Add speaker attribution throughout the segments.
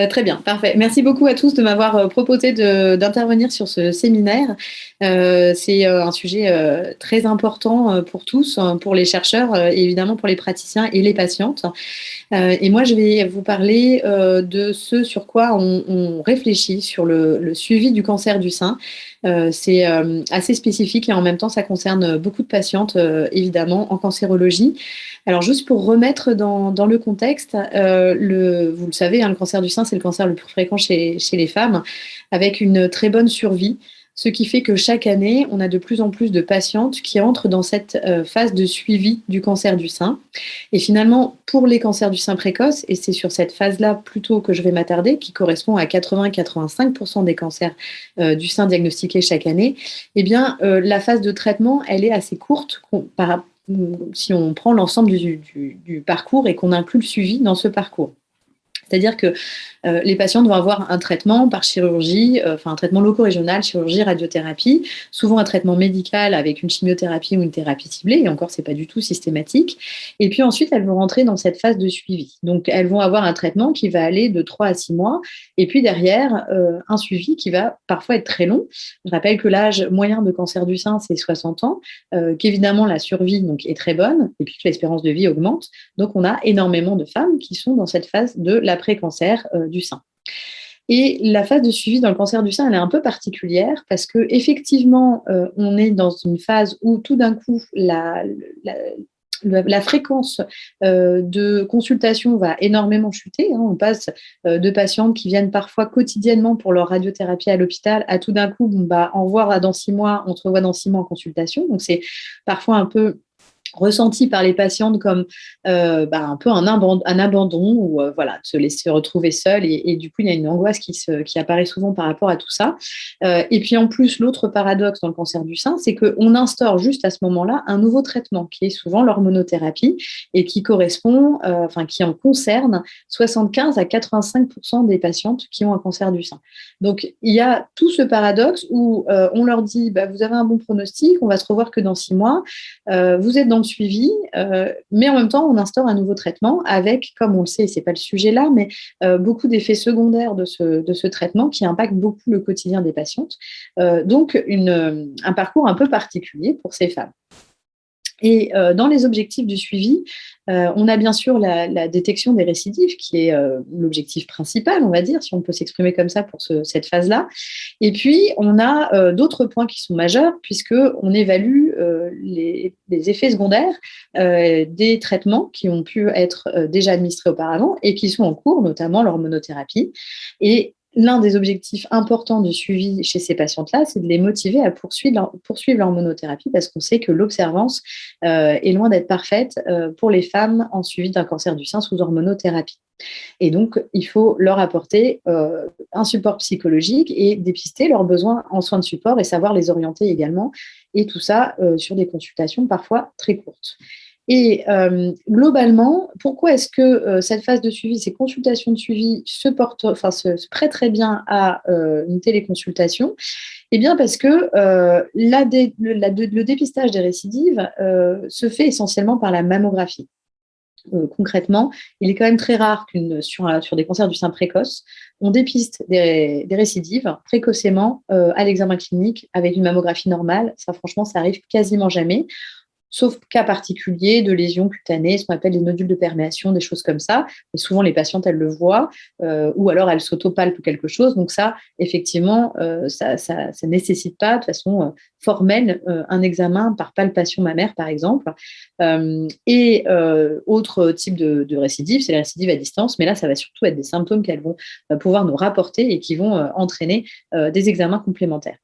Speaker 1: Très bien, parfait. Merci beaucoup à tous de m'avoir proposé d'intervenir sur ce séminaire. C'est un sujet très important pour tous, pour les chercheurs, et évidemment pour les praticiens et les patientes. Et moi, je vais vous parler de ce sur quoi on réfléchit sur le suivi du cancer du sein. C'est assez spécifique et en même temps, ça concerne beaucoup de patientes, évidemment, en cancérologie. Alors, juste pour remettre dans le contexte, vous le savez, hein, le cancer du sein, c'est le cancer le plus fréquent chez les femmes, avec une très bonne survie. Ce qui fait que chaque année, on a de plus en plus de patientes qui entrent dans cette phase de suivi du cancer du sein. Et finalement, pour les cancers du sein précoces, et c'est sur cette phase-là plutôt que je vais m'attarder, qui correspond à 80-85% des cancers du sein diagnostiqués chaque année, eh bien, la phase de traitement, elle est assez courte si on prend l'ensemble du parcours et qu'on inclut le suivi dans ce parcours. C'est-à-dire que les patientes vont avoir un traitement par chirurgie, enfin un traitement loco-régional, chirurgie, radiothérapie, souvent un traitement médical avec une chimiothérapie ou une thérapie ciblée, et encore, c'est pas du tout systématique. Et puis ensuite, elles vont rentrer dans cette phase de suivi. Donc, elles vont avoir un traitement qui va aller de 3 à 6 mois, et puis derrière, un suivi qui va parfois être très long. Je rappelle que l'âge moyen de cancer du sein, c'est 60 ans, qu'évidemment, la survie donc, est très bonne, et puis que l'espérance de vie augmente. Donc, on a énormément de femmes qui sont dans cette phase de l'après-cancer du sein. Et la phase de suivi dans le cancer du sein, elle est un peu particulière parce que effectivement, on est dans une phase où tout d'un coup, la fréquence de consultation va énormément chuter. Hein. On passe de patientes qui viennent parfois quotidiennement pour leur radiothérapie à l'hôpital à tout d'un coup, en voir dans 6 mois, on te revoit dans 6 mois en consultation. Donc, c'est parfois un peu ressenti par les patientes comme un peu un abandon ou voilà, de se laisser retrouver seule et du coup il y a une angoisse qui apparaît souvent par rapport à tout ça. Et puis en plus, l'autre paradoxe dans le cancer du sein, c'est qu'on instaure juste à ce moment-là un nouveau traitement qui est souvent l'hormonothérapie et qui correspond, qui en concerne 75 à 85% des patientes qui ont un cancer du sein. Donc il y a tout ce paradoxe où on leur dit vous avez un bon pronostic, on va se revoir que dans 6 mois, vous êtes dans le suivi, mais en même temps, on instaure un nouveau traitement avec, comme on le sait, c'est pas le sujet là, mais beaucoup d'effets secondaires de ce traitement qui impactent beaucoup le quotidien des patientes. Donc, un parcours un peu particulier pour ces femmes. Et dans les objectifs du suivi, on a bien sûr la détection des récidives, qui est l'objectif principal, on va dire, si on peut s'exprimer comme ça pour cette phase-là. Et puis, on a d'autres points qui sont majeurs, puisqu'on évalue les effets secondaires des traitements qui ont pu être déjà administrés auparavant et qui sont en cours, notamment l'hormonothérapie. Et l'un des objectifs importants du suivi chez ces patientes-là, c'est de les motiver à poursuivre l'hormonothérapie parce qu'on sait que l'observance est loin d'être parfaite pour les femmes en suivi d'un cancer du sein sous hormonothérapie. Et donc, il faut leur apporter un support psychologique et dépister leurs besoins en soins de support et savoir les orienter également. Et tout ça sur des consultations parfois très courtes. Et globalement, pourquoi est-ce que cette phase de suivi, ces consultations de suivi se prêtent très bien à une téléconsultation? Eh bien, parce que le dépistage des récidives se fait essentiellement par la mammographie. Concrètement, il est quand même très rare sur des cancers du sein précoces, on dépiste des récidives précocement à l'examen clinique avec une mammographie normale. Ça, franchement, ça arrive quasiment jamais. Sauf cas particuliers de lésions cutanées, ce qu'on appelle des nodules de perméation, des choses comme ça. Et souvent, les patientes, elles le voient, ou alors elles s'autopalpent quelque chose. Donc ça, effectivement, ça nécessite pas de façon formelle un examen par palpation mammaire, par exemple. Autre type de récidive, c'est les récidives à distance. Mais là, ça va surtout être des symptômes qu'elles vont pouvoir nous rapporter et qui vont entraîner des examens complémentaires.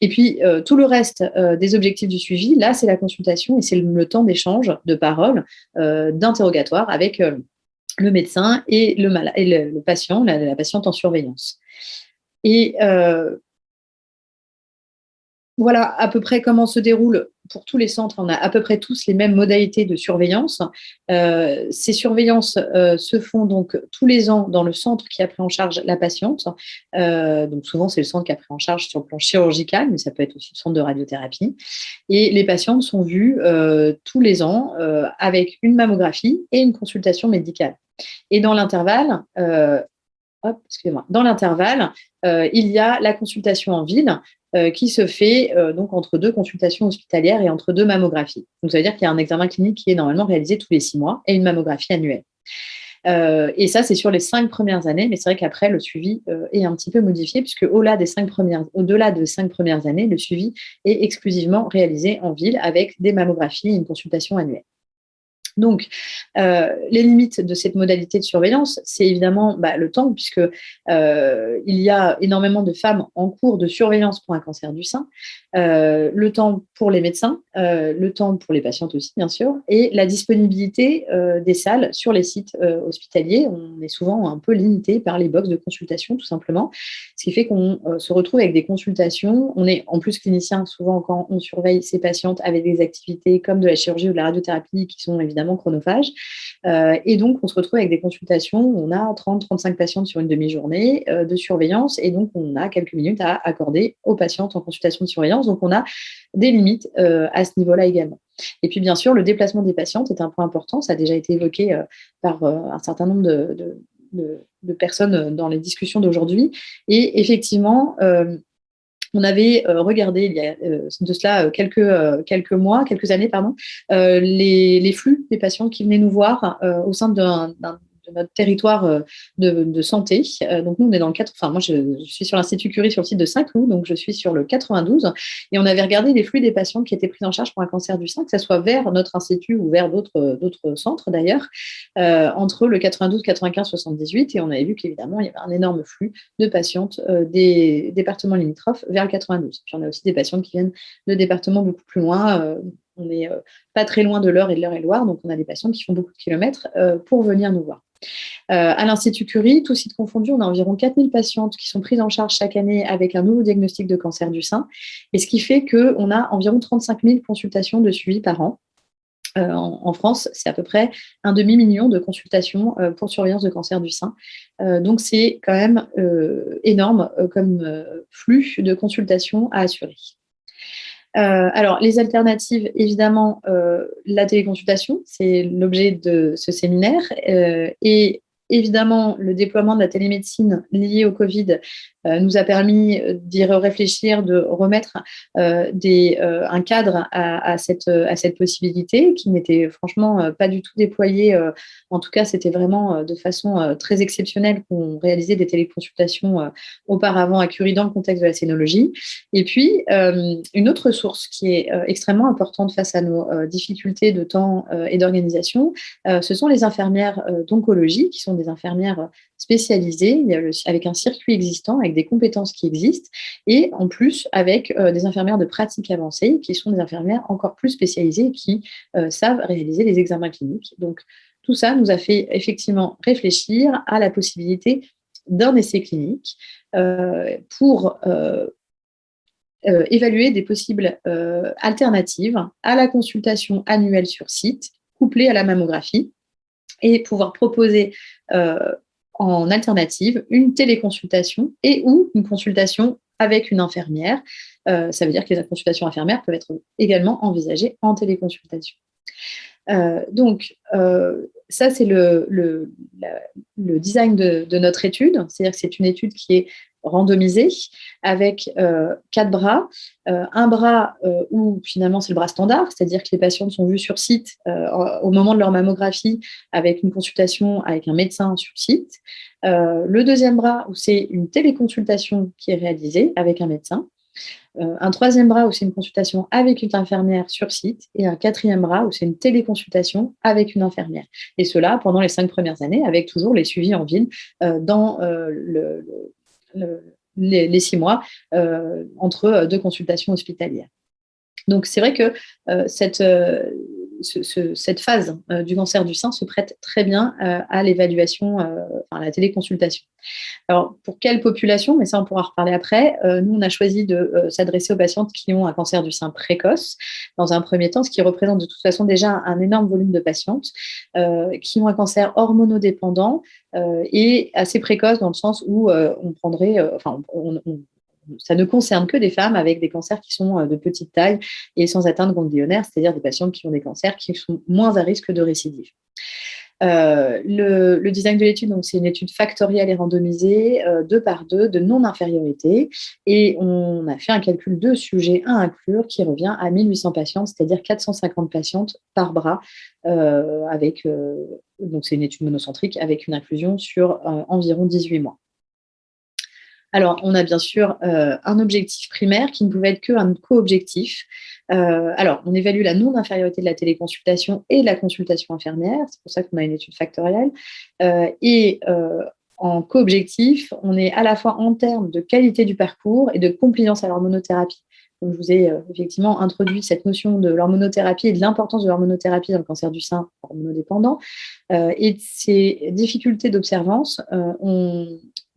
Speaker 1: Et puis, tout le reste des objectifs du suivi, là, c'est la consultation et c'est le temps d'échange de parole, d'interrogatoire avec le médecin et le patient, la patiente en surveillance. Et voilà à peu près comment se déroule pour tous les centres. On a à peu près tous les mêmes modalités de surveillance. Ces surveillances se font donc tous les ans dans le centre qui a pris en charge la patiente. Donc souvent, c'est le centre qui a pris en charge sur le plan chirurgical, mais ça peut être aussi le centre de radiothérapie. Et les patientes sont vues tous les ans avec une mammographie et une consultation médicale. Et dans l'intervalle, excusez-moi, dans l'intervalle, il y a la consultation en ville qui se fait donc entre 2 consultations hospitalières et entre 2 mammographies. Donc, ça veut dire qu'il y a un examen clinique qui est normalement réalisé tous les 6 mois et une mammographie annuelle. Et ça, c'est sur les 5 premières années, mais c'est vrai qu'après, le suivi est un petit peu modifié, puisque au-delà des 5 premières années, le suivi est exclusivement réalisé en ville avec des mammographies et une consultation annuelle. Donc, les limites de cette modalité de surveillance, c'est évidemment le temps, puisque il y a énormément de femmes en cours de surveillance pour un cancer du sein, le temps pour les médecins, le temps pour les patientes aussi, bien sûr, et la disponibilité des salles sur les sites hospitaliers. On est souvent un peu limité par les box de consultation, tout simplement, ce qui fait qu'on se retrouve avec des consultations. On est en plus clinicien souvent quand on surveille ces patientes avec des activités comme de la chirurgie ou de la radiothérapie qui sont évidemment chronophages. Et donc, on se retrouve avec des consultations où on a 30-35 patientes sur une demi-journée de surveillance, et donc on a quelques minutes à accorder aux patientes en consultation de surveillance. Donc, on a des limites à ce niveau-là également. Et puis, bien sûr, le déplacement des patientes est un point important. Ça a déjà été évoqué par un certain nombre de personnes dans les discussions d'aujourd'hui. Et effectivement, on avait regardé il y a de cela quelques mois, quelques années, pardon, les flux des patients qui venaient nous voir au sein de notre territoire de santé. Donc, nous, on est dans le 4, enfin, moi, je suis sur l'Institut Curie sur le site de Saint-Cloud, donc je suis sur le 92, et on avait regardé les flux des patients qui étaient pris en charge pour un cancer du sein, que ce soit vers notre institut ou vers d'autres centres d'ailleurs, entre le 92, 95, 78, et on avait vu qu'évidemment, il y avait un énorme flux de patientes des départements limitrophes vers le 92. Puis on a aussi des patientes qui viennent de départements beaucoup plus loin. On n'est pas très loin de l'Eure et de l'Eure-et-Loire, donc on a des patientes qui font beaucoup de kilomètres pour venir nous voir. À l'Institut Curie, tous sites confondus, on a environ 4000 patientes qui sont prises en charge chaque année avec un nouveau diagnostic de cancer du sein, et ce qui fait qu'on a environ 35 000 consultations de suivi par an. En France, c'est à peu près 1,5 million de consultations pour surveillance de cancer du sein. Donc, c'est quand même énorme comme flux de consultations à assurer. Alors, les alternatives, évidemment, la téléconsultation, c'est l'objet de ce séminaire. Et évidemment, le déploiement de la télémédecine lié au Covid nous a permis d'y réfléchir, de remettre un cadre à cette possibilité qui n'était franchement pas du tout déployée. En tout cas, c'était vraiment de façon très exceptionnelle qu'on réalisait des téléconsultations auparavant à Curie dans le contexte de la scénologie. Et puis, une autre source qui est extrêmement importante face à nos difficultés de temps et d'organisation, ce sont les infirmières d'oncologie, qui sont des infirmières spécialisées, avec un circuit existant, avec des compétences qui existent, et en plus avec des infirmières de pratique avancée, qui sont des infirmières encore plus spécialisées et qui savent réaliser les examens cliniques. Donc, tout ça nous a fait effectivement réfléchir à la possibilité d'un essai clinique pour évaluer des possibles alternatives à la consultation annuelle sur site, couplée à la mammographie, et pouvoir proposer en alternative une téléconsultation et ou une consultation avec une infirmière. Ça veut dire que les consultations infirmières peuvent être également envisagées en téléconsultation. Donc, ça, c'est le design de notre étude. C'est-à-dire que c'est une étude qui est randomisée avec 4 bras. Un bras où finalement c'est le bras standard, c'est-à-dire que les patientes sont vues sur site au moment de leur mammographie avec une consultation avec un médecin sur site. Le deuxième bras où c'est une téléconsultation qui est réalisée avec un médecin. Un troisième bras où c'est une consultation avec une infirmière sur site, et un quatrième bras où c'est une téléconsultation avec une infirmière. Et cela pendant les 5 premières années, avec toujours les suivis en ville dans les 6 mois entre 2 consultations hospitalières. Donc, c'est vrai que cette phase du cancer du sein se prête très bien à l'évaluation, à la téléconsultation. Alors, pour quelle population, mais ça, on pourra reparler après. Nous, on a choisi de s'adresser aux patientes qui ont un cancer du sein précoce, dans un premier temps, ce qui représente de toute façon déjà un énorme volume de patientes qui ont un cancer hormonodépendant et assez précoce dans le sens où on prendrait, ça ne concerne que des femmes avec des cancers qui sont de petite taille et sans atteinte ganglionnaire, c'est-à-dire des patientes qui ont des cancers qui sont moins à risque de récidive. Le design de l'étude, donc c'est une étude factorielle et randomisée, 2 par 2, de non-infériorité. Et on a fait un calcul de sujets à inclure qui revient à 1800 patientes, c'est-à-dire 450 patientes par bras, donc c'est une étude monocentrique avec une inclusion sur environ 18 mois. Alors, on a bien sûr un objectif primaire qui ne pouvait être qu'un co-objectif. Alors, on évalue la non-infériorité de la téléconsultation et de la consultation infirmière. C'est pour ça qu'on a une étude factorielle. En co-objectif, on est à la fois en termes de qualité du parcours et de compliance à l'hormonothérapie. Donc, je vous ai effectivement introduit cette notion de l'hormonothérapie et de l'importance de l'hormonothérapie dans le cancer du sein hormonodépendant. Et de ces difficultés d'observance,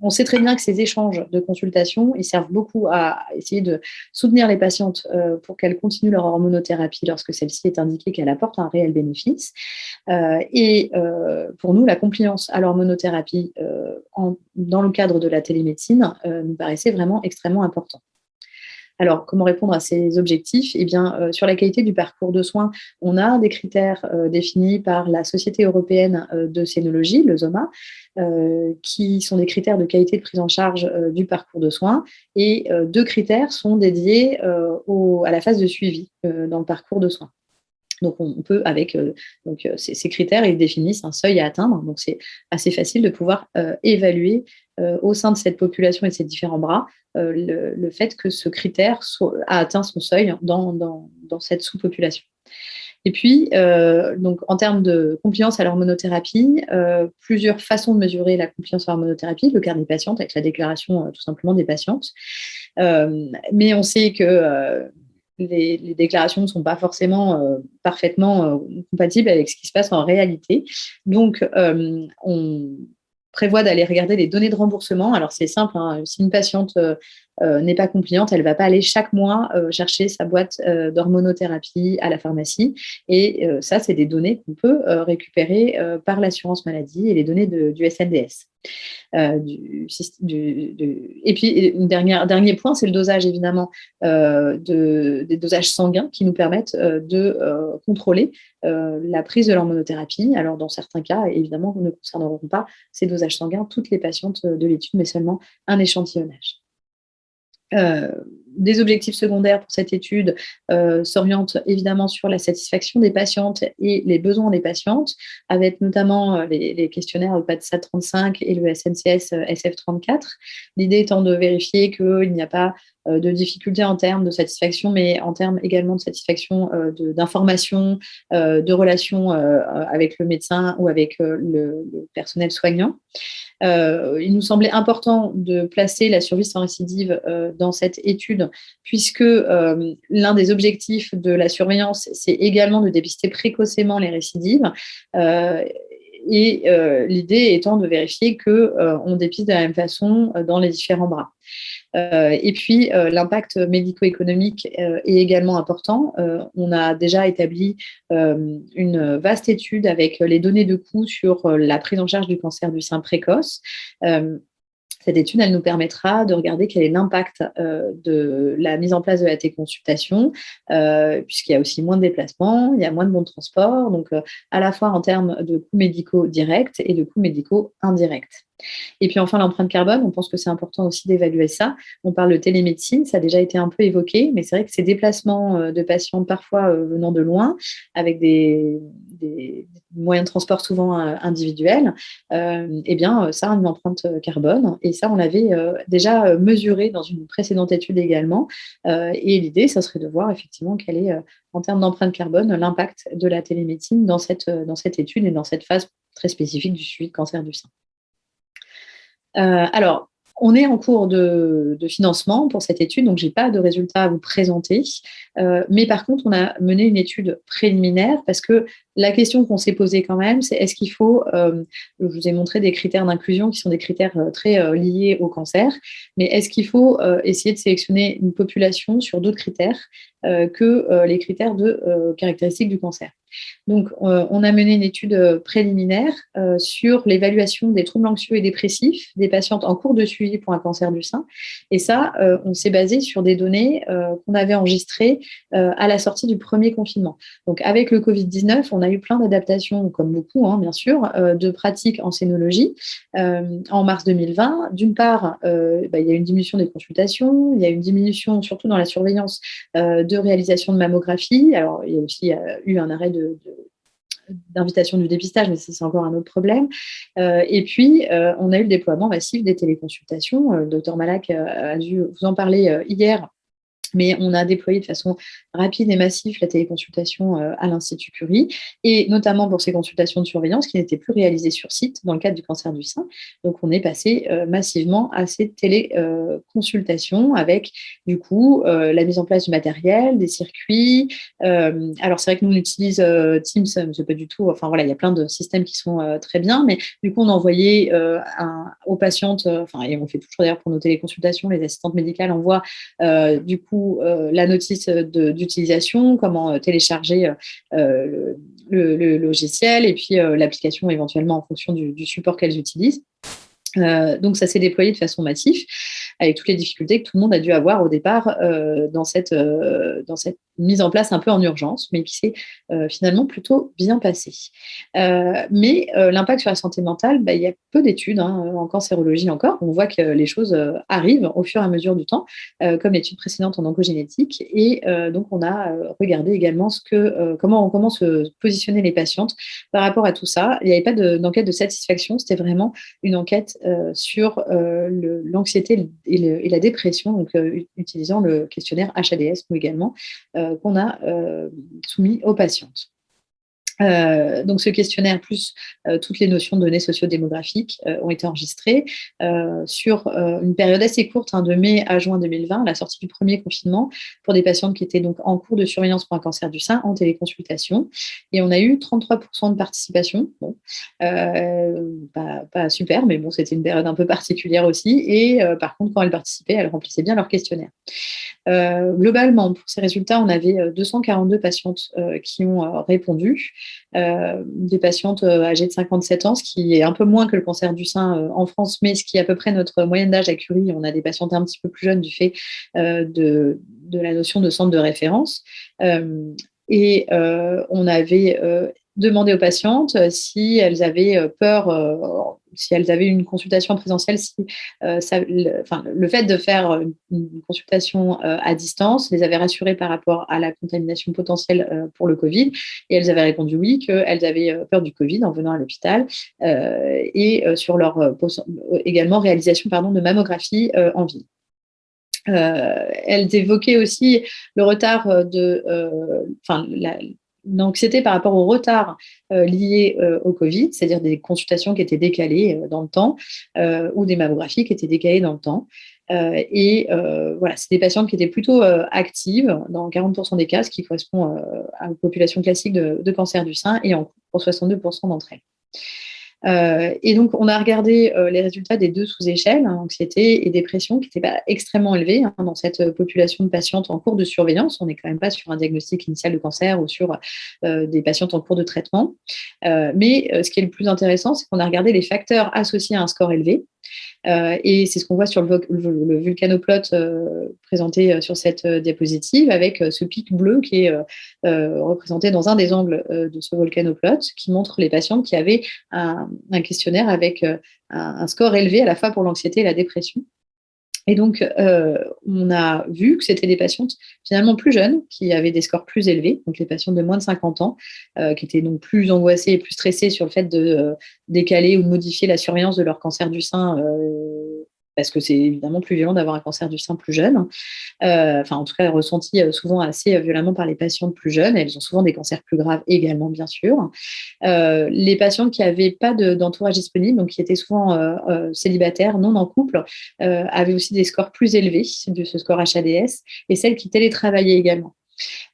Speaker 1: on sait très bien que ces échanges de consultation, ils servent beaucoup à essayer de soutenir les patientes pour qu'elles continuent leur hormonothérapie lorsque celle-ci est indiquée qu'elle apporte un réel bénéfice. Pour nous, la compliance à l'hormonothérapie dans le cadre de la télémédecine nous paraissait vraiment extrêmement important. Alors, comment répondre à ces objectifs? Eh bien, sur la qualité du parcours de soins, on a des critères définis par la Société européenne de scénologie, le SOMA, qui sont des critères de qualité de prise en charge du parcours de soins. Et 2 critères sont dédiés à la phase de suivi dans le parcours de soins. Donc, on peut, avec ces critères, ils définissent un seuil à atteindre. Donc, c'est assez facile de pouvoir évaluer au sein de cette population et de ces différents bras le fait que ce critère a atteint son seuil dans cette sous-population. Et puis, donc, en termes de compliance à l'hormonothérapie, plusieurs façons de mesurer la compliance à l'hormonothérapie, le carnet patiente avec la déclaration tout simplement des patientes. Mais on sait que les déclarations ne sont pas forcément parfaitement compatibles avec ce qui se passe en réalité. Donc, on prévoit d'aller regarder les données de remboursement. Alors, c'est simple, hein, si une patiente n'est pas compliante, elle ne va pas aller chaque mois chercher sa boîte d'hormonothérapie à la pharmacie. Et ça, c'est des données qu'on peut récupérer par l'assurance maladie et les données du SNDS. Et puis, dernier point, c'est le dosage, évidemment, des dosages sanguins qui nous permettent de contrôler la prise de l'hormonothérapie. Alors, dans certains cas, évidemment, nous ne concerneront pas ces dosages sanguins toutes les patientes de l'étude, mais seulement un échantillonnage. Des objectifs secondaires pour cette étude s'orientent évidemment sur la satisfaction des patientes et les besoins des patientes, avec notamment les questionnaires PADSA 35 et le SNCS SF34. L'idée étant de vérifier qu'il n'y a pas de difficultés en termes de satisfaction, mais en termes également de satisfaction d'information, de relations avec le médecin ou avec le personnel soignant. Il nous semblait important de placer la survie sans récidive dans cette étude, puisque l'un des objectifs de la surveillance, c'est également de dépister précocement les récidives. L'idée étant de vérifier qu'on dépiste de la même façon dans les différents bras. Et puis, l'impact médico-économique est également important. On a déjà établi une vaste étude avec les données de coûts sur la prise en charge du cancer du sein précoce. Cette étude, elle nous permettra de regarder quel est l'impact de la mise en place de la téléconsultation, puisqu'il y a aussi moins de déplacements, il y a moins de bons de transport, donc à la fois en termes de coûts médicaux directs et de coûts médicaux indirects. Et puis enfin, l'empreinte carbone, on pense que c'est important aussi d'évaluer ça. On parle de télémédecine, ça a déjà été un peu évoqué, mais c'est vrai que ces déplacements de patients parfois venant de loin, avec des moyens de transport souvent individuels, eh bien, ça a une empreinte carbone. Et ça, on l'avait déjà mesuré dans une précédente étude également. Et l'idée, ça serait de voir effectivement quel est, en termes d'empreinte carbone, l'impact de la télémédecine dans cette étude et dans cette phase très spécifique du suivi de cancer du sein. Alors, on est en cours de financement pour cette étude, donc je n'ai pas de résultats à vous présenter. Mais par contre, on a mené une étude préliminaire parce que la question qu'on s'est posée quand même, c'est est-ce qu'il faut, je vous ai montré des critères d'inclusion qui sont des critères très liés au cancer, mais est-ce qu'il faut essayer de sélectionner une population sur d'autres critères que les critères de caractéristiques du cancer? Donc, on a mené une étude préliminaire sur l'évaluation des troubles anxieux et dépressifs des patientes en cours de suivi pour un cancer du sein. Et ça, on s'est basé sur des données qu'on avait enregistrées à la sortie du premier confinement. Donc, avec le Covid-19, on a eu plein d'adaptations, comme beaucoup, bien sûr, de pratiques en scénologie. En mars 2020, d'une part, il y a eu une diminution des consultations, il y a eu une diminution, surtout dans la surveillance, de réalisation de mammographie. Alors, il y a aussi eu un arrêt d'invitation du dépistage, mais ça, c'est encore un autre problème. Et puis, on a eu le déploiement massif des téléconsultations. Le docteur Malak a dû vous en parler hier. Mais on a déployé de façon rapide et massive la téléconsultation à l'Institut Curie, et notamment pour ces consultations de surveillance qui n'étaient plus réalisées sur site dans le cadre du cancer du sein. Donc, on est passé massivement à ces téléconsultations avec, du coup, la mise en place du matériel, des circuits. Alors, c'est vrai que nous, on utilise Teams, mais c'est pas du tout... Enfin, voilà, il y a plein de systèmes qui sont très bien, mais du coup, on envoyait aux patientes, et on fait toujours d'ailleurs pour nos téléconsultations, les assistantes médicales envoient du coup la notice d'utilisation, comment télécharger le logiciel, et puis l'application éventuellement en fonction du support qu'elles utilisent. Donc, ça s'est déployé de façon massive, avec toutes les difficultés que tout le monde a dû avoir au départ dans cette mise en place un peu en urgence, mais qui s'est finalement plutôt bien passée. Mais l'impact sur la santé mentale, il y a peu d'études en cancérologie encore. On voit que les choses arrivent au fur et à mesure du temps, comme l'étude précédente en oncogénétique. Et donc, on a regardé également comment se positionner les patientes par rapport à tout ça. Il n'y avait pas d'enquête de satisfaction, c'était vraiment une enquête sur l'anxiété et la dépression, donc utilisant le questionnaire HADS, nous également, qu'on a soumis aux patientes. Donc, ce questionnaire, plus toutes les notions de données sociodémographiques ont été enregistrées sur une période assez courte, de mai à juin 2020, à la sortie du premier confinement, pour des patientes qui étaient donc en cours de surveillance pour un cancer du sein en téléconsultation. Et on a eu 33% de participation. Bon, pas super, mais bon, c'était une période un peu particulière aussi. Et par contre, quand elles participaient, elles remplissaient bien leur questionnaire. Globalement, pour ces résultats, on avait 242 patientes qui ont répondu, des patientes âgées de 57 ans, ce qui est un peu moins que le cancer du sein en France, mais ce qui est à peu près notre moyenne d'âge à Curie. On a des patientes un petit peu plus jeunes du fait de la notion de centre de référence. Et on avait demandé aux patientes si elles avaient peur, si elles avaient une consultation en présentiel, si le fait de faire une consultation à distance les avait rassurées par rapport à la contamination potentielle pour le Covid. Et elles avaient répondu oui, qu'elles avaient peur du Covid en venant à l'hôpital, et sur leur également réalisation de mammographie en ville. Elles évoquaient aussi le retard l'anxiété par rapport au retard lié au Covid, c'est-à-dire des consultations qui étaient décalées dans le temps, ou des mammographies qui étaient décalées dans le temps. Voilà, c'est des patientes qui étaient plutôt actives dans 40% des cas, ce qui correspond à une population classique de cancer du sein, et en cours pour 62% d'entre elles. Et donc, on a regardé les résultats des deux sous-échelles, anxiété et dépression, qui n'étaient pas extrêmement élevés dans cette population de patientes en cours de surveillance. On n'est quand même pas sur un diagnostic initial de cancer ou sur des patientes en cours de traitement. Mais ce qui est le plus intéressant, c'est qu'on a regardé les facteurs associés à un score élevé. Et c'est ce qu'on voit sur le vulcanoplot présenté sur cette diapositive, avec ce pic bleu qui est représenté dans un des angles de ce volcanoplot, qui montre les patientes qui avaient un questionnaire avec un score élevé à la fois pour l'anxiété et la dépression. Et donc, on a vu que c'était des patientes finalement plus jeunes qui avaient des scores plus élevés, donc les patientes de moins de 50 ans, qui étaient donc plus angoissées et plus stressées sur le fait de décaler ou de modifier la surveillance de leur cancer du sein, parce que c'est évidemment plus violent d'avoir un cancer du sein plus jeune. En tout cas, ressenti souvent assez violemment par les patientes plus jeunes. Elles ont souvent des cancers plus graves également, bien sûr. Les patientes qui n'avaient pas d'entourage disponible, donc qui étaient souvent célibataires, non en couple, avaient aussi des scores plus élevés de ce score HADS, et celles qui télétravaillaient également.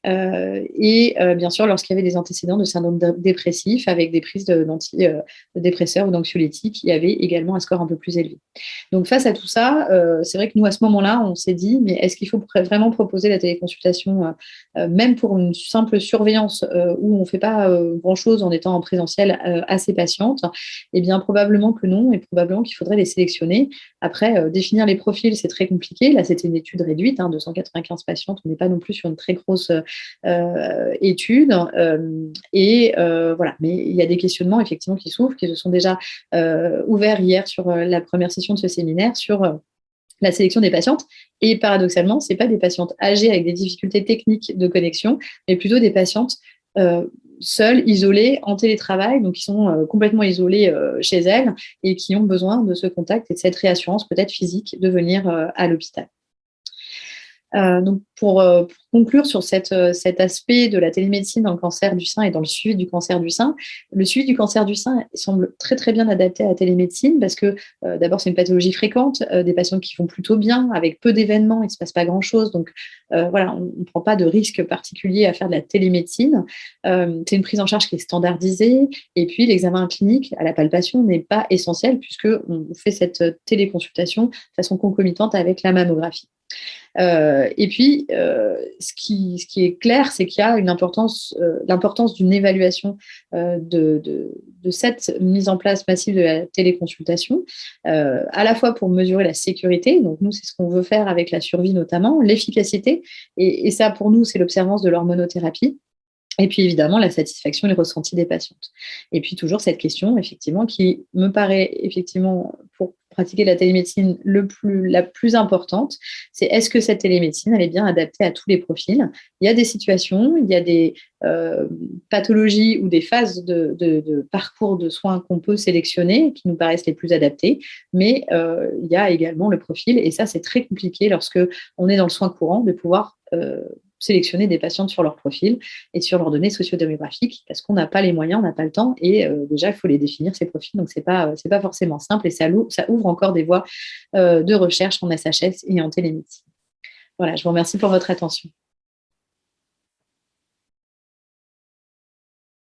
Speaker 1: Bien sûr, lorsqu'il y avait des antécédents de syndrome dépressif avec des prises d'antidépresseurs ou d'anxiolytiques, il y avait également un score un peu plus élevé. Donc face à tout ça, c'est vrai que nous, à ce moment-là, on s'est dit, mais est-ce qu'il faut vraiment proposer la téléconsultation, même pour une simple surveillance où on ne fait pas grand-chose en étant en présentiel à ces patientes? Eh bien, probablement que non, et probablement qu'il faudrait les sélectionner. Après, définir les profils, c'est très compliqué. Là, c'était une étude réduite, 295 patientes. On n'est pas non plus sur une très grosse étude. Voilà. Mais il y a des questionnements, effectivement, qui s'ouvrent, qui se sont déjà ouverts hier sur la première session de ce séminaire sur la sélection des patientes. Et paradoxalement, ce n'est pas des patientes âgées avec des difficultés techniques de connexion, mais plutôt des patientes seules, isolées, en télétravail, donc qui sont complètement isolées chez elles et qui ont besoin de ce contact et de cette réassurance peut-être physique de venir à l'hôpital. Donc pour conclure sur cet aspect de la télémédecine dans le cancer du sein et dans le suivi du cancer du sein, le suivi du cancer du sein semble très très bien adapté à la télémédecine parce que d'abord c'est une pathologie fréquente, des patients qui vont plutôt bien avec peu d'événements, il ne se passe pas grand-chose, donc voilà, on ne prend pas de risque particulier à faire de la télémédecine. C'est une prise en charge qui est standardisée et puis l'examen clinique à la palpation n'est pas essentiel puisque on fait cette téléconsultation de façon concomitante avec la mammographie. Et puis, ce qui est clair, c'est qu'il y a l'importance d'une évaluation de cette mise en place massive de la téléconsultation, à la fois pour mesurer la sécurité, donc nous, c'est ce qu'on veut faire avec la survie notamment, l'efficacité, et ça, pour nous, c'est l'observance de l'hormonothérapie. Et puis évidemment, la satisfaction et les ressentis des patientes. Et puis toujours cette question, effectivement, qui me paraît effectivement, pour pratiquer la télémédecine, la plus importante, c'est est-ce que cette télémédecine, elle est bien adaptée à tous les profils? Il y a des situations, il y a des pathologies ou des phases de parcours de soins qu'on peut sélectionner, qui nous paraissent les plus adaptées, mais il y a également le profil, et ça, c'est très compliqué lorsque on est dans le soin courant, de pouvoir sélectionner des patientes sur leur profil et sur leurs données sociodémographiques parce qu'on n'a pas les moyens, on n'a pas le temps et déjà, il faut les définir, ces profils. Donc, c'est pas forcément simple et ça ouvre encore des voies de recherche en SHS et en télémédecine. Voilà, je vous remercie pour votre attention.